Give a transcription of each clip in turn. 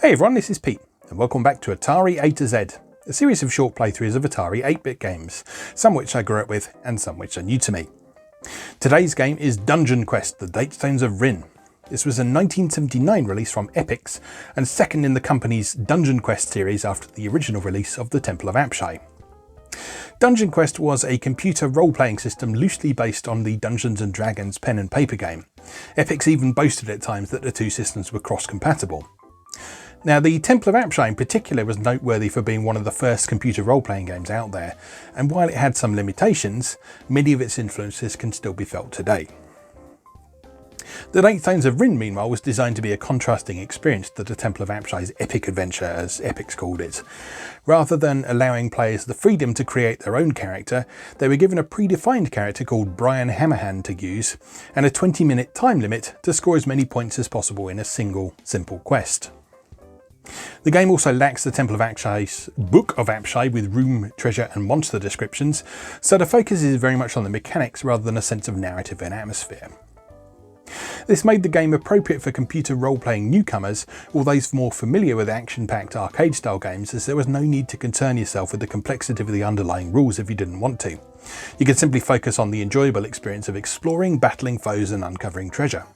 Hey everyone, this is Pete, and welcome back to Atari A to Z, a series of short playthroughs of Atari 8-bit games, some which I grew up with and some which are new to me. Today's game is Dunjonquest, the Datestones of Ryn. This was a 1979 release from Epyx, and second in the company's Dunjonquest series after the original release of the Temple of Apshai. Dunjonquest was a computer role-playing system loosely based on the Dungeons & Dragons pen and paper game. Epyx even boasted at times that the two systems were cross-compatible. Now, the Temple of Apshai in particular was noteworthy for being one of the first computer role-playing games out there, and while it had some limitations, many of its influences can still be felt today. The Datestones of Ryn, meanwhile, was designed to be a contrasting experience to the Temple of Apshai's epic adventure, as Epyx called it. Rather than allowing players the freedom to create their own character, they were given a predefined character called Brian Hammerhand to use, and a 20-minute time limit to score as many points as possible in a single, simple quest. The game also lacks the Temple of Apshai's Book of Apshai with room, treasure and monster descriptions, so the focus is very much on the mechanics rather than a sense of narrative and atmosphere. This made the game appropriate for computer role-playing newcomers or those more familiar with action-packed arcade-style games, as there was no need to concern yourself with the complexity of the underlying rules if you didn't want to. You could simply focus on the enjoyable experience of exploring, battling foes and uncovering treasure.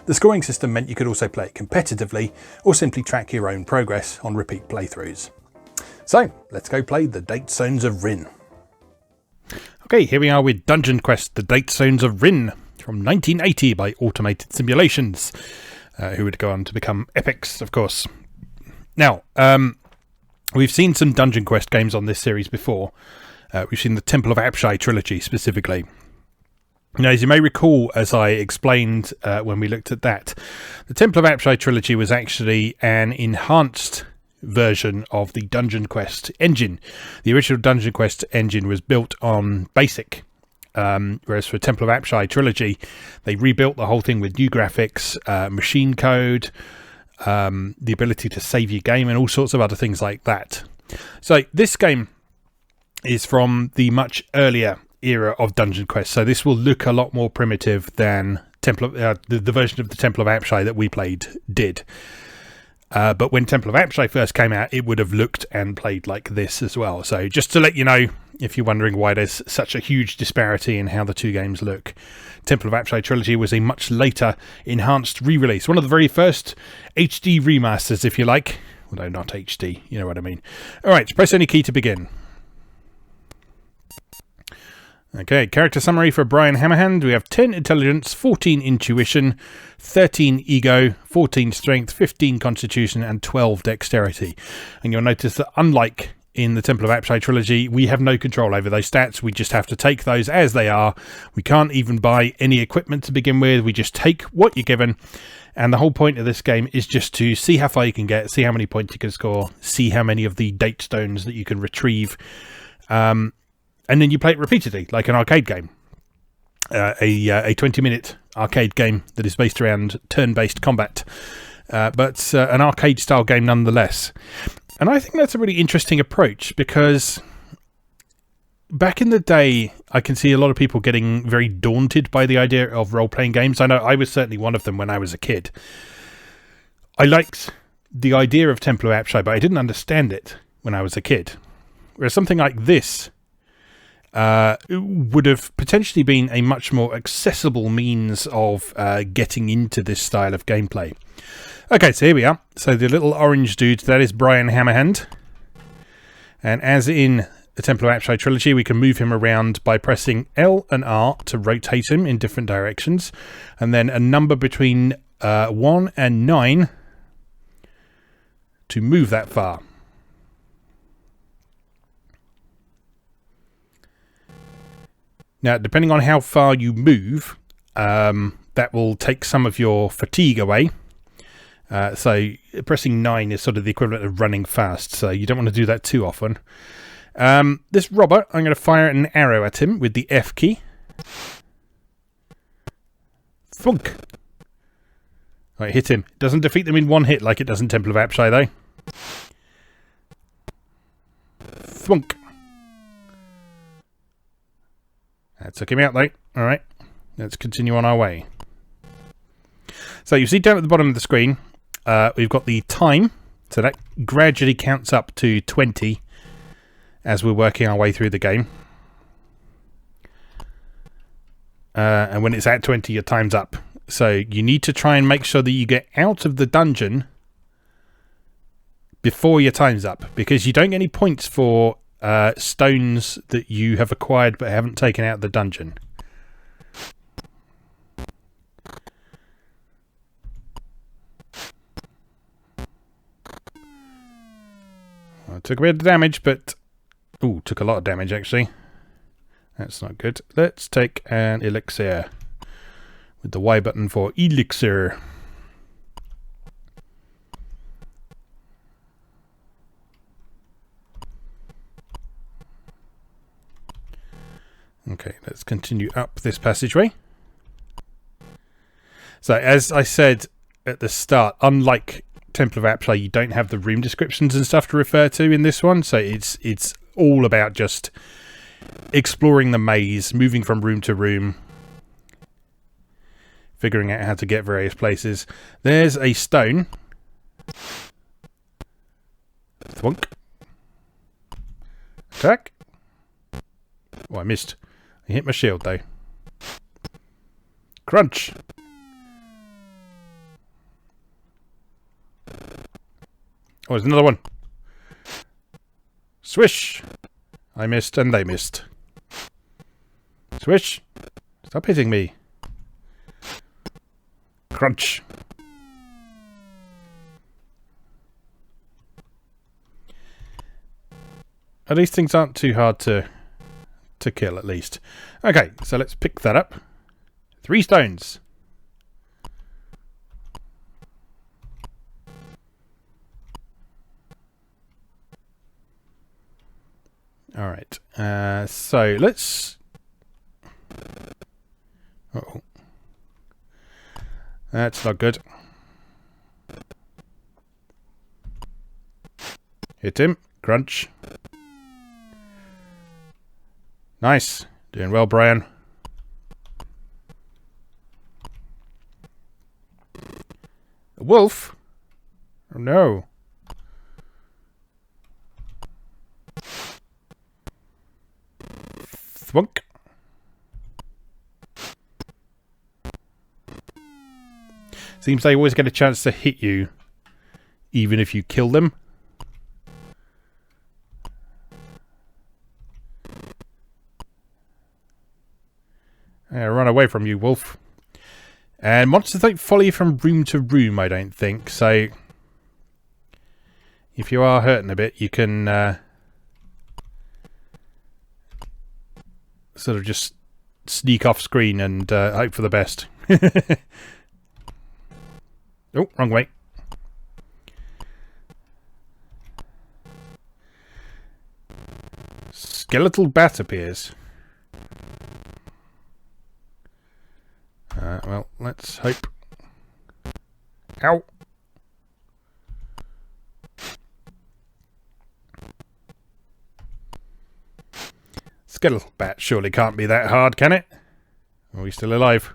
The scoring system meant you could also play it competitively or simply track your own progress on repeat playthroughs. So let's go play the Datestones of Ryn. Okay, here we are with Dunjonquest, the Datestones of Ryn, from 1980 by Automated Simulations, who would go on to become Epyx, of course. Now, we've seen some Dunjonquest games on this series before. We've seen the Temple of Apshai trilogy specifically. Now, as you may recall, as I explained when we looked at that, the Temple of Apshai trilogy was actually an enhanced version of the Dunjonquest engine. The original Dunjonquest engine was built on BASIC, whereas for Temple of Apshai trilogy, they rebuilt the whole thing with new graphics, machine code, the ability to save your game, and all sorts of other things like that. So this game is from the much earlier era of Dunjonquest, so this will look a lot more primitive than the version of the Temple of Apshai that we played did. But when Temple of Apshai first came out, it would have looked and played like this as well. So just to let you know, if you're wondering why there's such a huge disparity in how the two games look, Temple of Apshai trilogy was a much later enhanced re-release, one of the very first HD remasters, if you like. Although not HD, you know what I mean. Alright, press any key to begin. Okay, character summary for Brian Hammerhand. We have 10 intelligence, 14 intuition, 13 ego, 14 strength, 15 constitution, and 12 dexterity. And you'll notice that unlike in the Temple of Apshai trilogy, we have no control over those stats. We just have to take those as they are. We can't even buy any equipment to begin with. We just take what you're given. And the whole point of this game is just to see how far you can get, see how many points you can score, see how many of the date stones that you can retrieve. And then you play it repeatedly, like an arcade game. A 20-minute arcade game that is based around turn-based combat. But an arcade-style game nonetheless. And I think that's a really interesting approach, because back in the day, I can see a lot of people getting very daunted by the idea of role-playing games. I know I was certainly one of them when I was a kid. I liked the idea of Temple of Apshai, but I didn't understand it when I was a kid. Whereas something like this would have potentially been a much more accessible means of getting into this style of gameplay. Okay, so here we are. So the little orange dude, that is Brian Hammerhand. And as in the Temple of Apshai trilogy, we can move him around by pressing L and R to rotate him in different directions. And then a number between 1 and 9 to move that far. Now, depending on how far you move, that will take some of your fatigue away. So pressing 9 is sort of the equivalent of running fast, so you don't want to do that too often. This robber, I'm going to fire an arrow at him with the F key. Thunk! Right, hit him. Doesn't defeat them in one hit like it does in Temple of Apshai, though. Thunk! That took him out, though. Alright, let's continue on our way. So you see down at the bottom of the screen, we've got the time, so that gradually counts up to 20 as we're working our way through the game. And when it's at 20, your time's up. So you need to try and make sure that you get out of the dungeon before your time's up, because you don't get any points for stones that you have acquired but haven't taken out of the dungeon. Well, it took a bit of damage, but... Ooh, took a lot of damage, actually. That's not good. Let's take an elixir. With the Y button for elixir. Okay, let's continue up this passageway. So, as I said at the start, unlike Temple of Apshai, you don't have the room descriptions and stuff to refer to in this one. So it's all about just exploring the maze, moving from room to room, figuring out how to get various places. There's a stone. Thwunk. Attack. Oh, I missed. I hit my shield, though. Crunch. Oh, there's another one. Swish. I missed and they missed. Swish. Stop hitting me. Crunch. Oh, these things aren't too hard to kill, at least. Okay, so let's pick that up. 3 stones. Alright, so let's... Uh-oh. That's not good. Hit him. Crunch. Nice. Doing well, Brian. A wolf? Oh no. Thwunk. Seems they always get a chance to hit you, even if you kill them. Run away from you, wolf. And monsters don't follow you from room to room, I don't think. So, if you are hurting a bit, you can sort of just sneak off screen and hope for the best. Oh, wrong way. Skeletal bat appears. Well, let's hope. Ow! Skeletal bat surely can't be that hard, can it? Are we still alive?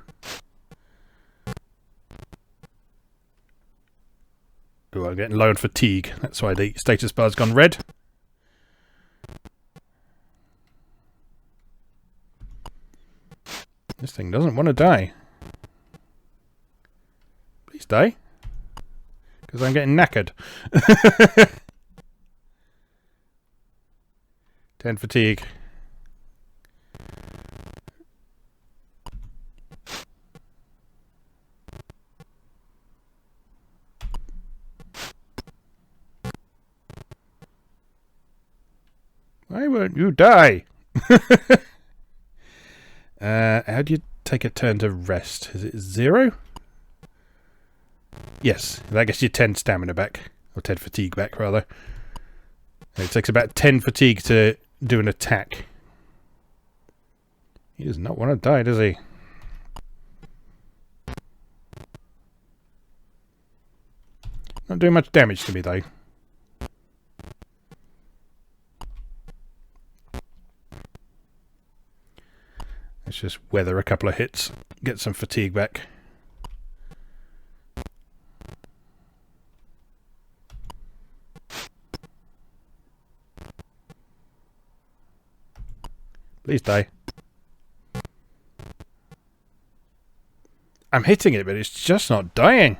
Oh, I'm getting low on fatigue. That's why the status bar's gone red. This thing doesn't want to die. Please die. Because I'm getting knackered. 10 fatigue. Why won't you die? How do you take a turn to rest? Is it 0? Yes, that gets you 10 stamina back. Or 10 fatigue back, rather. It takes about 10 fatigue to do an attack. He does not want to die, does he? Not doing much damage to me, though. Let's just weather a couple of hits, get some fatigue back. Please die. I'm hitting it, but it's just not dying.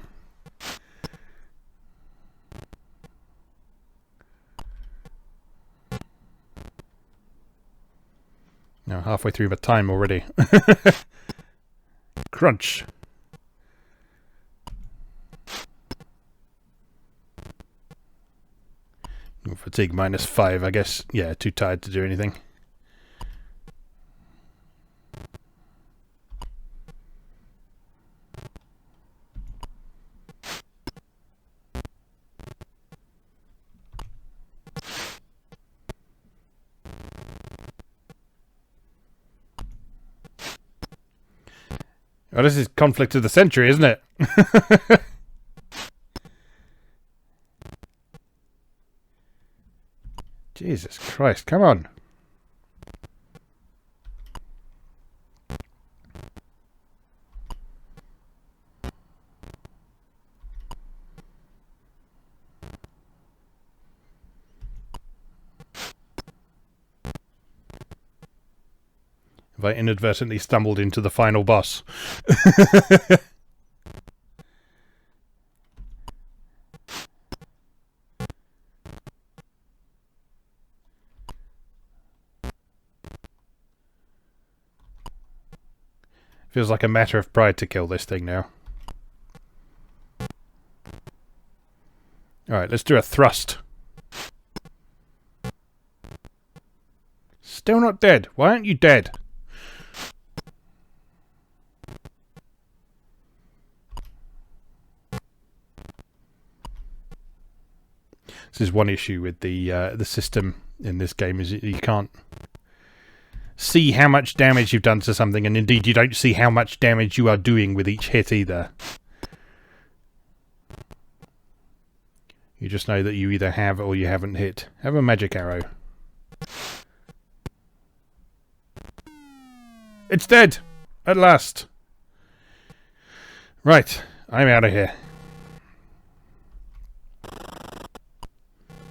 Now halfway through my time already. Crunch. Fatigue -5, I guess. Yeah, too tired to do anything. Oh, this is conflict of the century, isn't it? Jesus Christ, come on. Have I inadvertently stumbled into the final boss? Feels like a matter of pride to kill this thing now. Alright, let's do a thrust. Still not dead. Why aren't you dead? This is one issue with the system in this game, is you can't see how much damage you've done to something, and indeed you don't see how much damage you are doing with each hit either. You just know that you either have or you haven't hit. Have a magic arrow. It's dead! At last! Right, I'm out of here.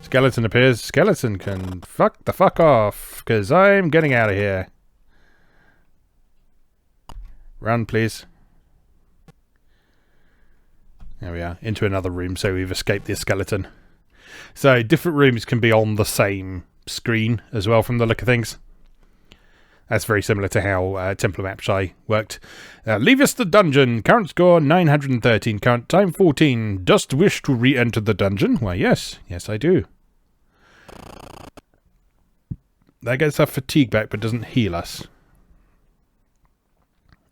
Skeleton appears. Skeleton can fuck the fuck off, because I'm getting out of here. Run, please. There we are. Into another room, so we've escaped the skeleton. So, different rooms can be on the same screen as well from the look of things. That's very similar to how Temple of Apshai worked. Leave us the dungeon. Current score 913. Current time 14. Dost wish to re-enter the dungeon? Why, yes. Yes, I do. That gets our fatigue back, but doesn't heal us.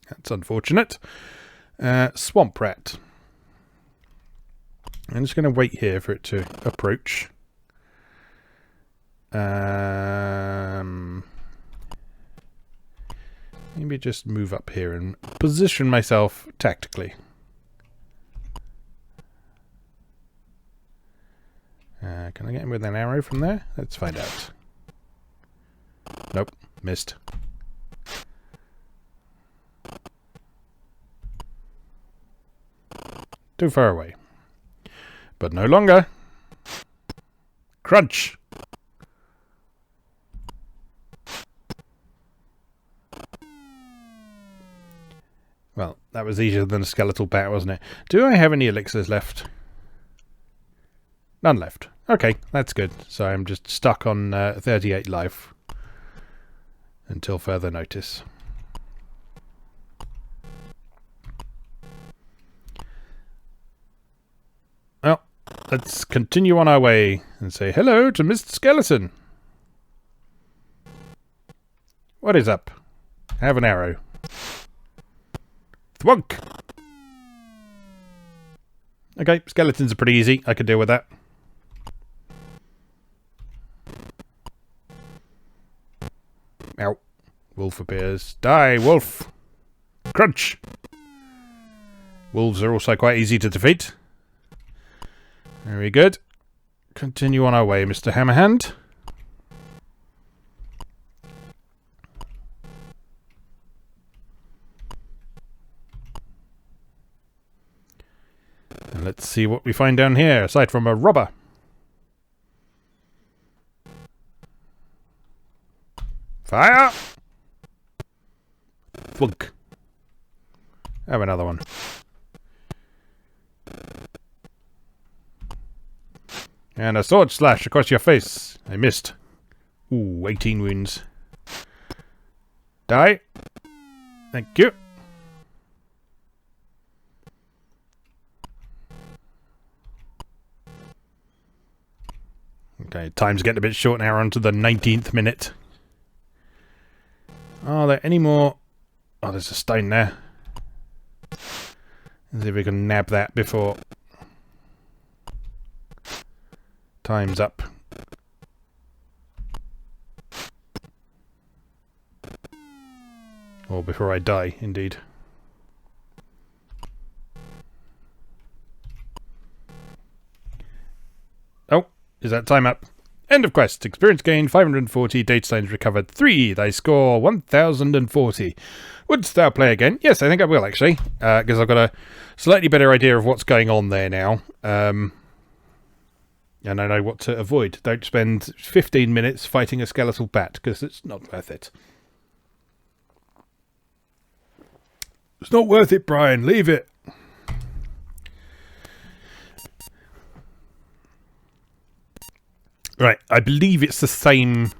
That's unfortunate. Swamp rat. I'm just going to wait here for it to approach. Maybe just move up here and position myself tactically. Can I get him with an arrow from there? Let's find out. Nope, missed. Too far away. But no longer. Crunch! Well, that was easier than a skeletal bat, wasn't it? Do I have any elixirs left? None left. Okay, that's good. So I'm just stuck on 38 life until further notice. Well, let's continue on our way and say hello to Mr. Skeleton. What is up? Have an arrow. Thwunk! Okay, skeletons are pretty easy. I could deal with that. Ow. Wolf appears. Die, wolf! Crunch! Wolves are also quite easy to defeat. Very good. Continue on our way, Mr. Hammerhand. And let's see what we find down here, aside from a robber. Fire! Thwunk. Have another one. And a sword slash across your face. I missed. Ooh, 18 wounds. Die. Thank you. Okay, time's getting a bit short now. We're on to the 19th minute. Are there any more? Oh, there's a stone there. Let's see if we can nab that before time's up. Or before I die, indeed. Oh, is that time up? End of quest. Experience gained 540. Datastones recovered 3. They score 1040. Wouldst thou play again? Yes, I think I will actually, because I've got a slightly better idea of what's going on there now. And I know what to avoid. Don't spend 15 minutes fighting a skeletal bat, because it's not worth it. It's not worth it, Brian. Leave it. Right, I believe it's the same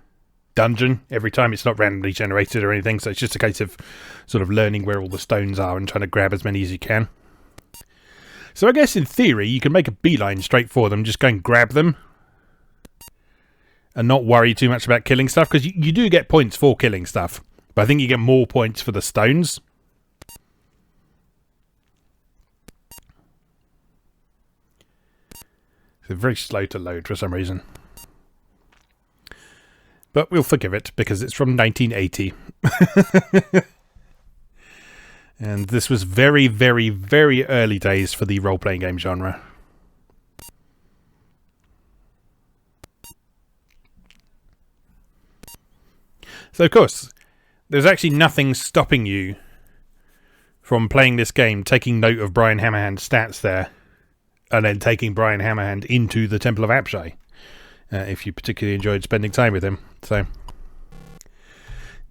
dungeon every time. It's not randomly generated or anything, so it's just a case of sort of learning where all the stones are and trying to grab as many as you can. So I guess in theory you can make a beeline straight for them, just go and grab them and not worry too much about killing stuff, because you do get points for killing stuff, but I think you get more points for the stones. It's very slow to load for some reason. But we'll forgive it, because it's from 1980. And this was very, very, very early days for the role-playing game genre. So, of course, there's actually nothing stopping you from playing this game, taking note of Brian Hammerhand's stats there, and then taking Brian Hammerhand into the Temple of Apshai. If you particularly enjoyed spending time with him. So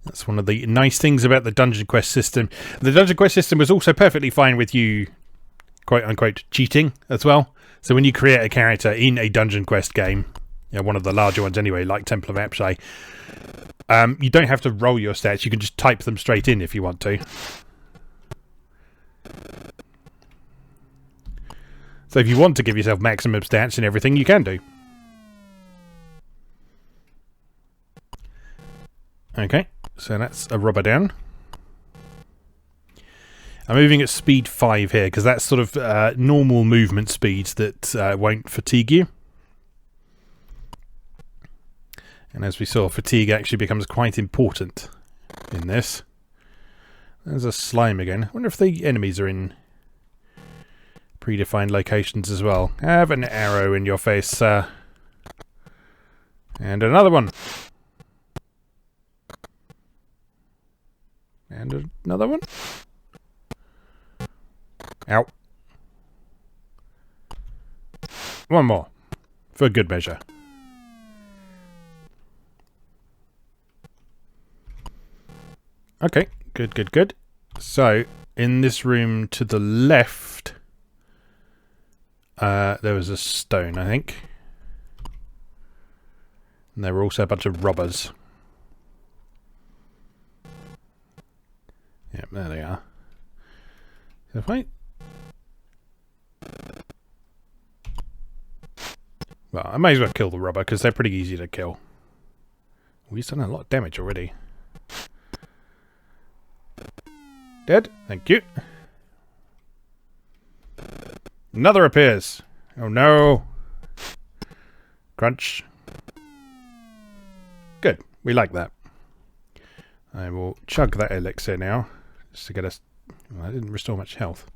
that's one of the nice things about the Dunjonquest system. The Dunjonquest system was also perfectly fine with you, quote unquote, cheating as well. So when you create a character in a Dunjonquest game, one of the larger ones anyway, like Temple of Apshai, you don't have to roll your stats. You can just type them straight in if you want to. So if you want to give yourself maximum stats and everything, you can do. Okay, so that's a rubber down. I'm moving at speed 5 here, because that's sort of normal movement speeds that won't fatigue you. And as we saw, fatigue actually becomes quite important in this. There's a slime again. I wonder if the enemies are in predefined locations as well. Have an arrow in your face, sir. And another one. And another one. Ow. One more. For good measure. Okay. Good, good, good. So, in this room to the left, there was a stone, I think. And there were also a bunch of robbers. Yep, there they are. So if I... Well, I may as well kill the robber, because they're pretty easy to kill. We've done a lot of damage already. Dead. Thank you. Another appears. Oh no. Crunch. Good. We like that. I will chug that elixir now. Just to get us... Well, I didn't restore much health.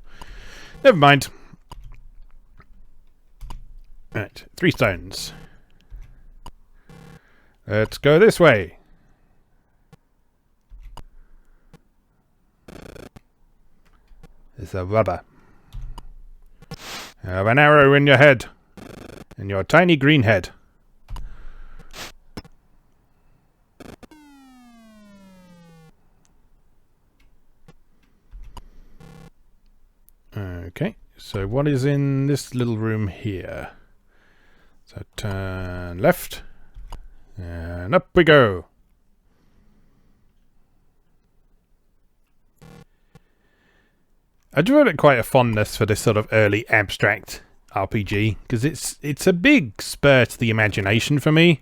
Never mind. Right. 3 stones. Let's go this way. It's a rubber. Have an arrow in your head. In your tiny green head. Okay, so what is in this little room here? So turn left, and up we go. I developed quite a fondness for this sort of early abstract RPG, because it's a big spur to the imagination for me.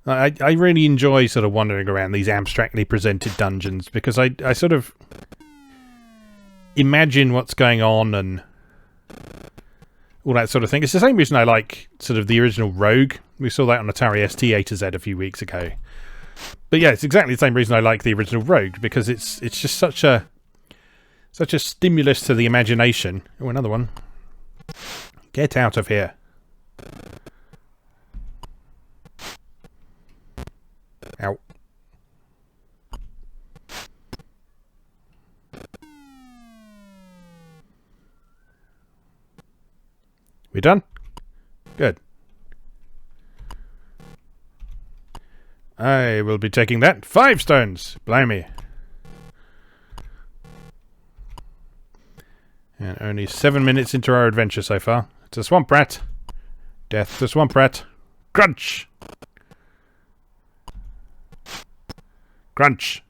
I really enjoy sort of wandering around these abstractly presented dungeons, because I sort of imagine what's going on and all that sort of thing. It's the same reason I like sort of the original Rogue. We saw that on Atari A to Z a few weeks ago. But yeah, it's exactly the same reason I like the original Rogue, because it's just such a stimulus to the imagination. Oh, another one. Get out of here. Ow. We done? Good. I will be taking that. 5 stones! Blimey. And only 7 minutes into our adventure so far. It's a swamp rat. Death to swamp rat. Crunch! Crunch!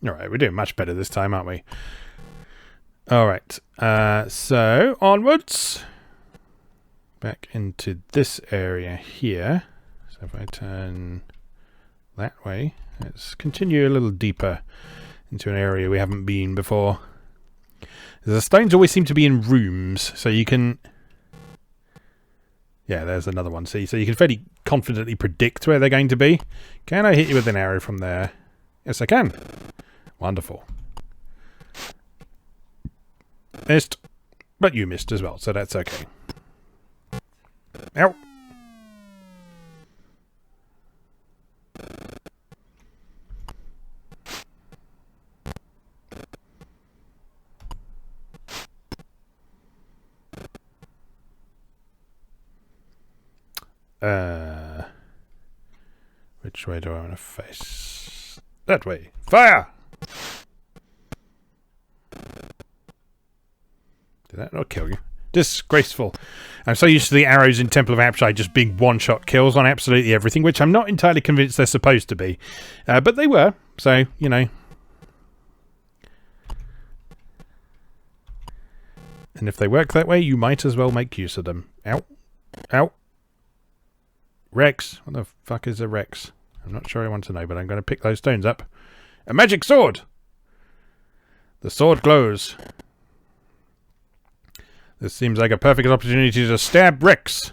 Alright, we're doing much better this time, aren't we? Alright, so onwards. Back into this area here. So if I turn that way, let's continue a little deeper into an area we haven't been before. The stones always seem to be in rooms, so you can... Yeah, there's another one. See, so you can fairly confidently predict where they're going to be. Can I hit you with an arrow from there? Yes, I can. Wonderful. Missed. But you missed as well, so that's okay. Ow. Which way do I want to face? That way. Fire! Did that not kill you? Disgraceful. I'm so used to the arrows in Temple of Apshai just being one-shot kills on absolutely everything, which I'm not entirely convinced they're supposed to be. But they were, so, you know. And if they work that way, you might as well make use of them. Ow. Ow. Rex. What the fuck is a Rex? I'm not sure I want to know, but I'm going to pick those stones up. A magic sword! The sword glows. This seems like a perfect opportunity to stab Rex.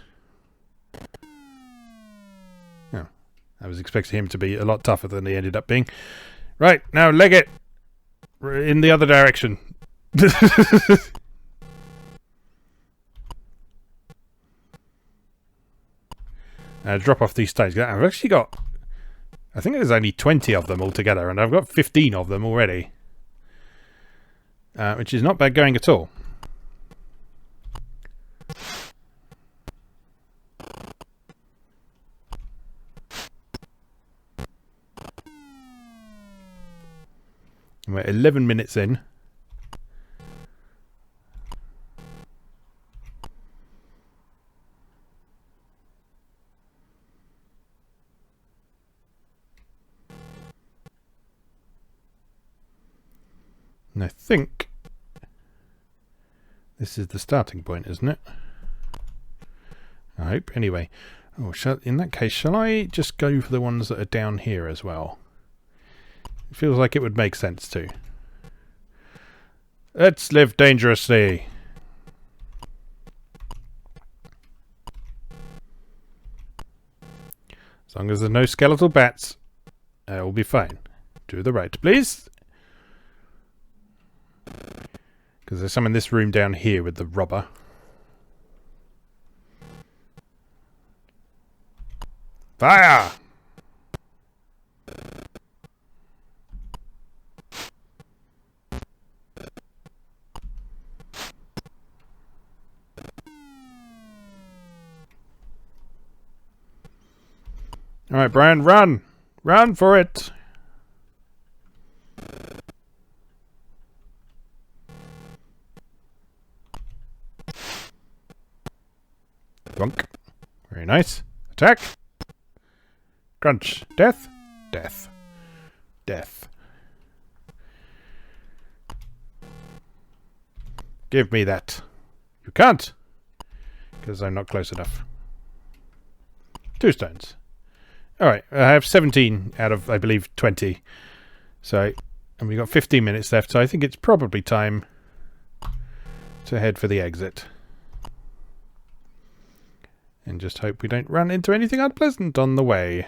Oh, I was expecting him to be a lot tougher than he ended up being. Right, now leg it! In the other direction. Drop off these stones. I've actually got... I think there's only 20 of them altogether, and I've got 15 of them already. Which is not bad going at all. We're 11 minutes in. And I think this is the starting point, isn't it? I hope. Anyway. Oh, in that case, shall I just go for the ones that are down here as well? It feels like it would make sense to. Let's live dangerously. As long as there's no skeletal bats, we'll be fine. To the right, please. Because there's some in this room down here with the robber. Fire! Alright, Brian, run! Run for it! Bonk. Very nice. Attack. Crunch. Death. Death. Death. Give me that. You can't. Because I'm not close enough. 2 stones. Alright, I have 17 out of, I believe, 20. So, and we've got 15 minutes left, so I think it's probably time to head for the exit. And just hope we don't run into anything unpleasant on the way.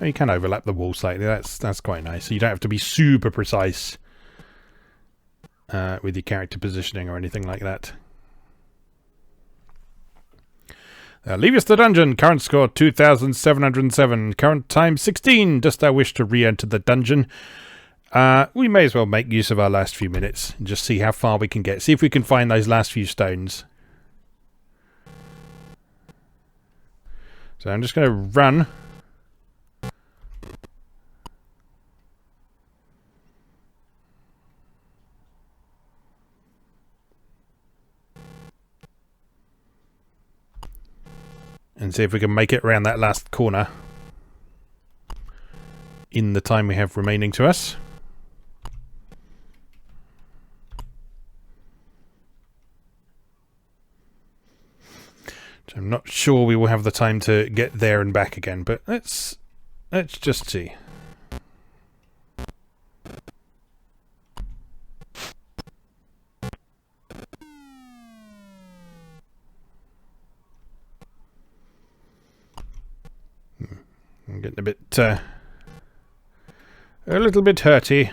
You can overlap the wall slightly. That's quite nice. So you don't have to be super precise with your character positioning or anything like that. Leave us the dungeon. Current score 2,707. Current time 16. Dost thou wish to re-enter the dungeon? We may as well make use of our last few minutes and just see how far we can get. See if we can find those last few stones. So I'm just going to run. And see if we can make it around that last corner in the time we have remaining to us. So I'm not sure we will have the time to get there and back again, but let's just see. I'm getting a bit, a little bit hurty.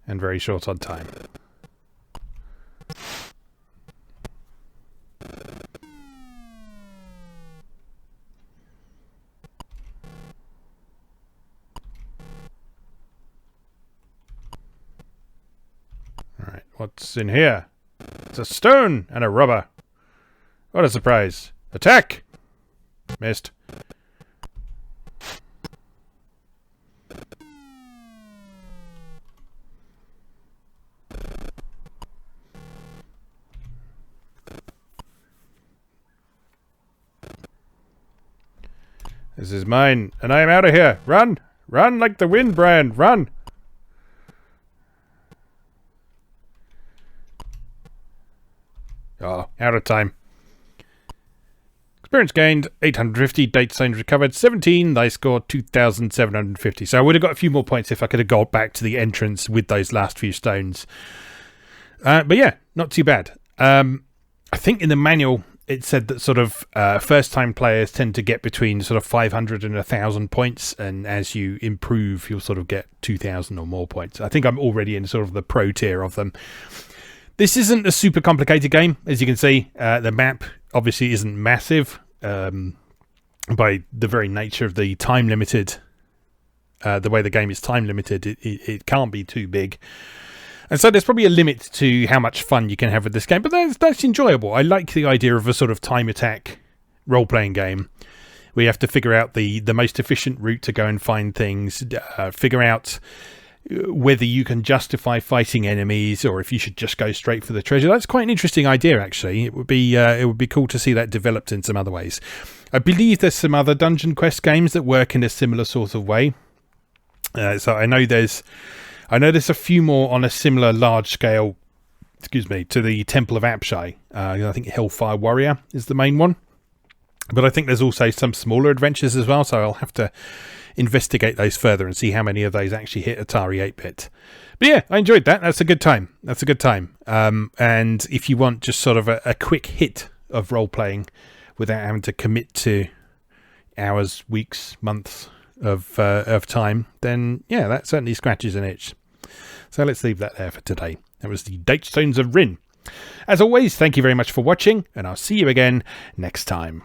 And very short on time. Alright, what's in here? It's a stone and a rubber. What a surprise. Attack! Missed. This is mine, and I am out of here. Run! Run like the wind, Brian! Run! Oh, out of time. Experience gained, 850. Datestones recovered, 17. They scored 2,750. So I would have got a few more points if I could have got back to the entrance with those last few stones. But yeah, not too bad. I think in the manual it said that sort of first-time players tend to get between sort of 500 and 1,000 points, and as you improve, you'll sort of get 2,000 or more points. I think I'm already in sort of the pro tier of them. This isn't a super complicated game, as you can see. The map obviously isn't massive by the very nature of the time limited. The way the game is time limited, it can't be too big. And so there's probably a limit to how much fun you can have with this game, but that's enjoyable. I like the idea of a sort of time attack role-playing game. We have to figure out the most efficient route to go and find things, figure out whether you can justify fighting enemies or if you should just go straight for the treasure. That's quite an interesting idea, actually. It would be cool to see that developed in some other ways. I believe there's some other Dunjonquest games that work in a similar sort of way. So I know there's a few more on a similar large scale, to the Temple of Apshai. I think Hellfire Warrior is the main one. But I think there's also some smaller adventures as well, so I'll have to investigate those further and see how many of those actually hit Atari 8-bit. But yeah, I enjoyed that. That's a good time. And if you want just sort of a quick hit of role-playing without having to commit to hours, weeks, months of time, then yeah, that certainly scratches an itch. So let's leave that there for today. That was the Datestones of Ryn. As always, thank you very much for watching, and I'll see you again next time.